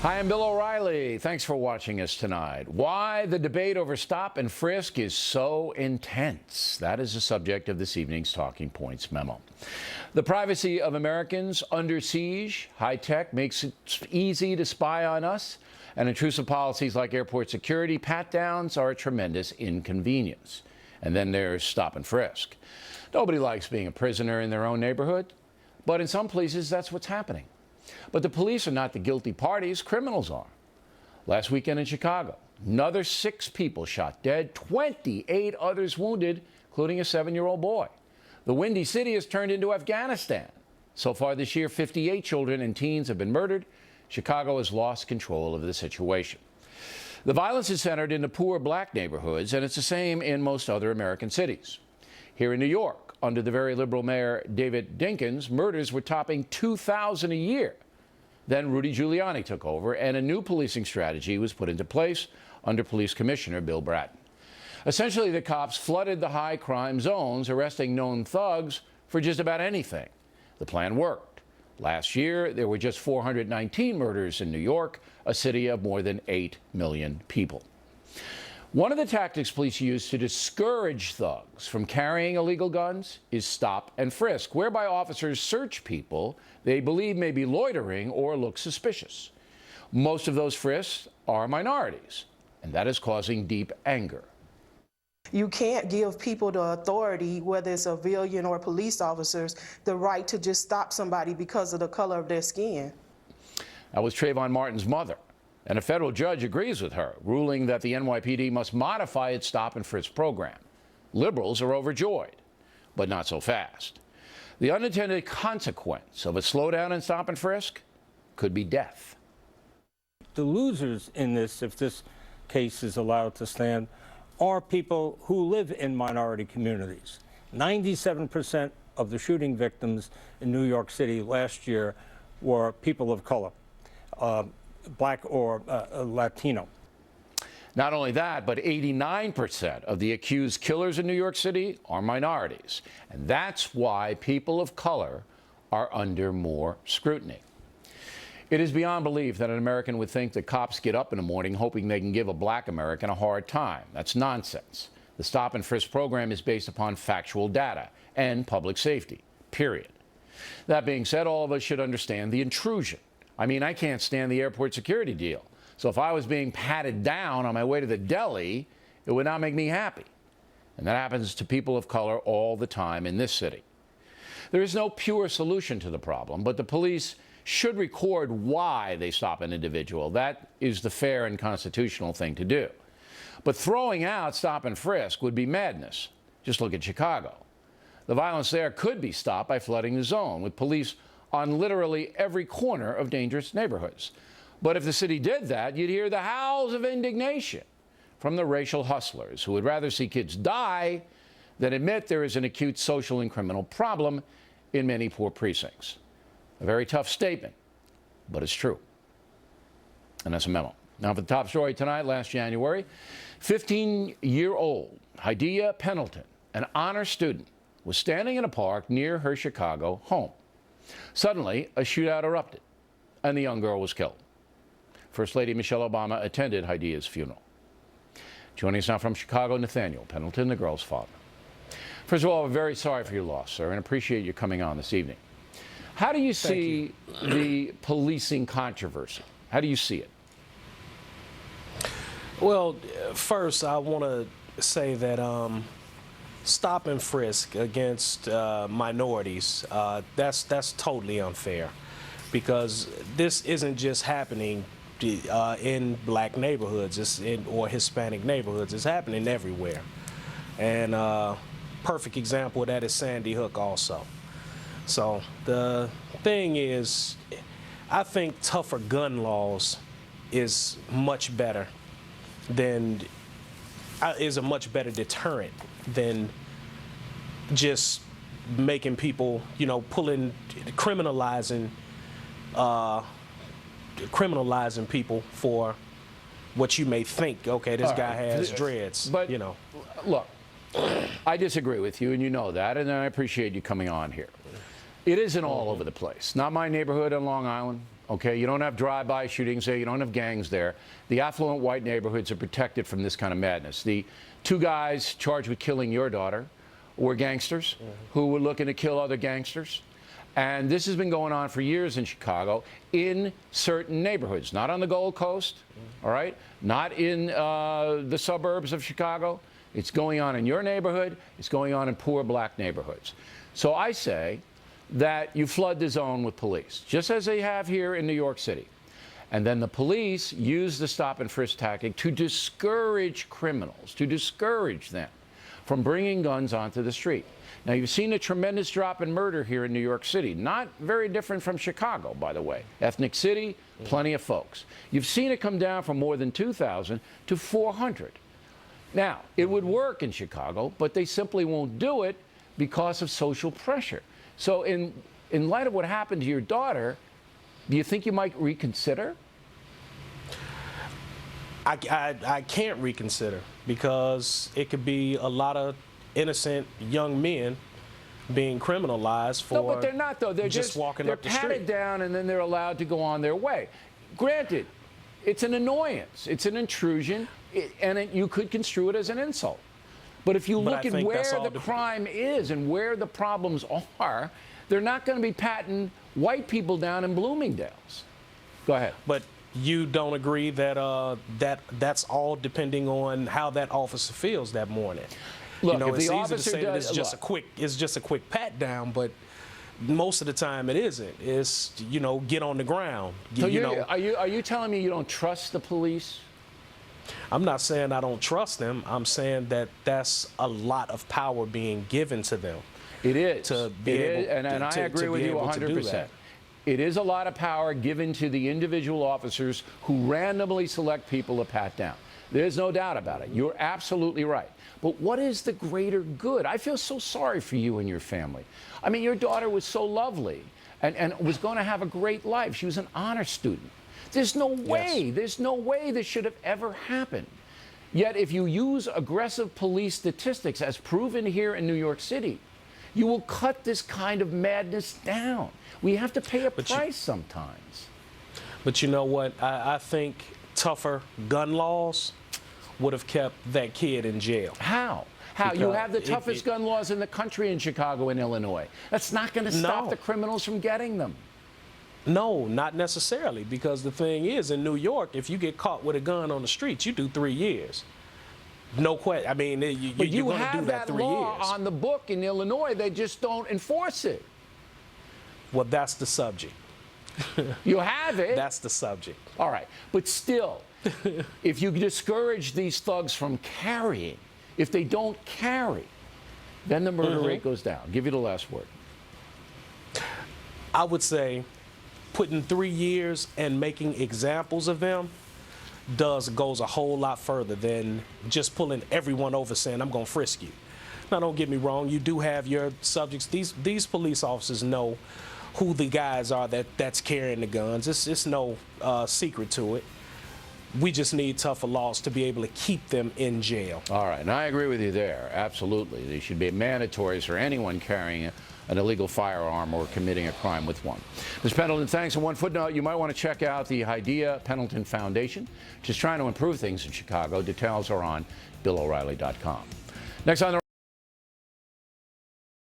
Hi, I'm Bill O'Reilly. Thanks for watching us tonight. Why the debate over stop and frisk is so intense. That is the subject of this evening's Talking Points memo. The privacy of Americans under siege, high tech makes it easy to spy on us, and intrusive policies like airport security pat-downs are a tremendous inconvenience. And then there's stop and frisk. Nobody likes being a prisoner in their own neighborhood, but in some places that's what's happening. But the police are not the guilty parties, criminals are. Last weekend in Chicago, another 6 people shot dead, 28 others wounded, including a 7-year-old boy. The Windy City has turned into Afghanistan. So far this year, 58 children and teens have been murdered. Chicago has lost control of the situation. The violence is centered in the poor black neighborhoods, and it's the same in most other American cities. Here in New York, under the very liberal mayor David Dinkins, murders were topping 2,000 a year. Then Rudy Giuliani took over, and a new policing strategy was put into place under Police Commissioner Bill Bratton. Essentially, the cops flooded the high crime zones, arresting known thugs for just about anything. The plan worked. Last year, there were just 419 murders in New York, a city of more than 8 million people. One of the tactics police use to discourage thugs from carrying illegal guns is stop and frisk, whereby officers search people they believe may be loitering or look suspicious. Most of those frisks are minorities, and that is causing deep anger. You can't give people the authority, whether it's civilian or police officers, the right to just stop somebody because of the color of their skin. That was Trayvon Martin's mother. And a federal judge agrees with her, ruling that the NYPD must modify its stop and frisk program. Liberals are overjoyed, but not so fast. The unintended consequence of a slowdown in stop and frisk could be death. The losers in this, if this case is allowed to stand, are people who live in minority communities. 97% of the shooting victims in New York City last year were people of color. Black or Latino. Not only that, but 89% of the accused killers in New York City are minorities. And that's why people of color are under more scrutiny. It is beyond belief that an American would think that cops get up in the morning hoping they can give a black American a hard time. That's nonsense. The stop and frisk program is based upon factual data and public safety, period. That being said, all of us should understand the intrusion. I mean, I can't stand the airport security deal. So if I was being patted down on my way to the deli, it would not make me happy. And that happens to people of color all the time in this city. There is no pure solution to the problem, but the police should record why they stop an individual. That is the fair and constitutional thing to do. But throwing out stop and frisk would be madness. Just look at Chicago. The violence there could be stopped by flooding the zone, with police on literally every corner of dangerous neighborhoods. But if the city did that, you'd hear the howls of indignation from the racial hustlers who would rather see kids die than admit there is an acute social and criminal problem in many poor precincts. A very tough statement, but it's true. And that's a memo. Now for the top story tonight. Last January, 15-year-old Hadiya Pendleton, an honor student, was standing in a park near her Chicago home. Suddenly, a shootout erupted, and the young girl was killed. First Lady Michelle Obama attended Hadiya's funeral. Joining us now from Chicago, Nathaniel Pendleton, the girl's father. First of all, we're very sorry for your loss, sir, and appreciate you coming on this evening. How do you see the policing controversy? How do you see it? Well, first, I want to say that stop and frisk against minorities, that's totally unfair, because this isn't just happening in black neighborhoods or Hispanic neighborhoods. It's happening everywhere. And perfect example of that is Sandy Hook also. So the thing is, I think tougher gun laws is much better than, is a much better deterrent than just making people, you know, criminalizing people for what you may think. Okay, this guy has dreads, but, you know. Look, I disagree with you, and you know that, and I appreciate you coming on here. It isn't all over the place. Not my neighborhood on Long Island. okay? You don't have drive-by shootings there. You don't have gangs there. The affluent white neighborhoods are protected from this kind of madness. The two guys charged with killing your daughter were gangsters who were looking to kill other gangsters. And this has been going on for years in Chicago in certain neighborhoods, not on the Gold Coast, all right? Not in the suburbs of Chicago. It's going on in your neighborhood. It's going on in poor black neighborhoods. So I say that you flood the zone with police, just as they have here in New York City. And then the police use the stop and frisk tactic to discourage criminals, to discourage them from bringing guns onto the street. Now, you've seen a tremendous drop in murder here in New York City. Not very different from Chicago, by the way. Ethnic city, plenty of folks. You've seen it come down from more than 2,000 to 400. Now, it would work in Chicago, but they simply won't do it because of social pressure. So in light of what happened to your daughter, do you think you might reconsider? I can't reconsider because it could be a lot of innocent young men being criminalized for No, but they're not, though. They're just walking they're up the patted street. down and then they're allowed to go on their way. Granted, it's an annoyance. It's an intrusion, and you could construe it as an insult. But if you look at where the crime is and where the problems are, they're not going to be patting white people down in Bloomingdale's. Go ahead. But you don't agree that that's all depending on how that officer feels that morning. Look, you know, if it's the easy officer to say that does, it's just a quick pat down, but most of the time it isn't. It's, you know, get on the ground. So you know, are you telling me you don't trust the police? I'm not saying I don't trust them. I'm saying that that's a lot of power being given to them. It is. To be able, and I agree with you 100%. It is a lot of power given to the individual officers who randomly select people to pat down. There's no doubt about it. You're absolutely right. But what is the greater good? I feel so sorry for you and your family. I mean, your daughter was so lovely and was going to have a great life. She was an honor student. There's no way, there's no way this should have ever happened. Yet if you use aggressive police statistics, as proven here in New York City, you will cut this kind of madness down. We have to pay a price sometimes. But you know what? I think tougher gun laws would have kept that kid in jail. How? How? You have the toughest gun laws in the country in Chicago and Illinois. That's not going to stop the criminals from getting them. No, not necessarily, because the thing is, in New York, if you get caught with a gun on the streets, you do 3 years. No question. I mean, you're going to do that 3 years. law on the book in Illinois. They just don't enforce it. Well, that's the subject. You have it. That's the subject. All right. But still, if you discourage these thugs from carrying, if they don't carry, then the murder rate goes down. I'll give you the last word. I would say putting 3 years and making examples of them goes a whole lot further than just pulling everyone over saying, I'm going to frisk you. Now, don't get me wrong. You do have your subjects. These police officers know who the guys are that's carrying the guns. It's no secret to it. We just need tougher laws to be able to keep them in jail. All right, and I agree with you there. Absolutely. They should be mandatory for anyone carrying an illegal firearm or committing a crime with one. Ms. Pendleton, thanks. And one footnote, you might want to check out the Hydea Pendleton Foundation, which is trying to improve things in Chicago. Details are on BillO'Reilly.com. Next on the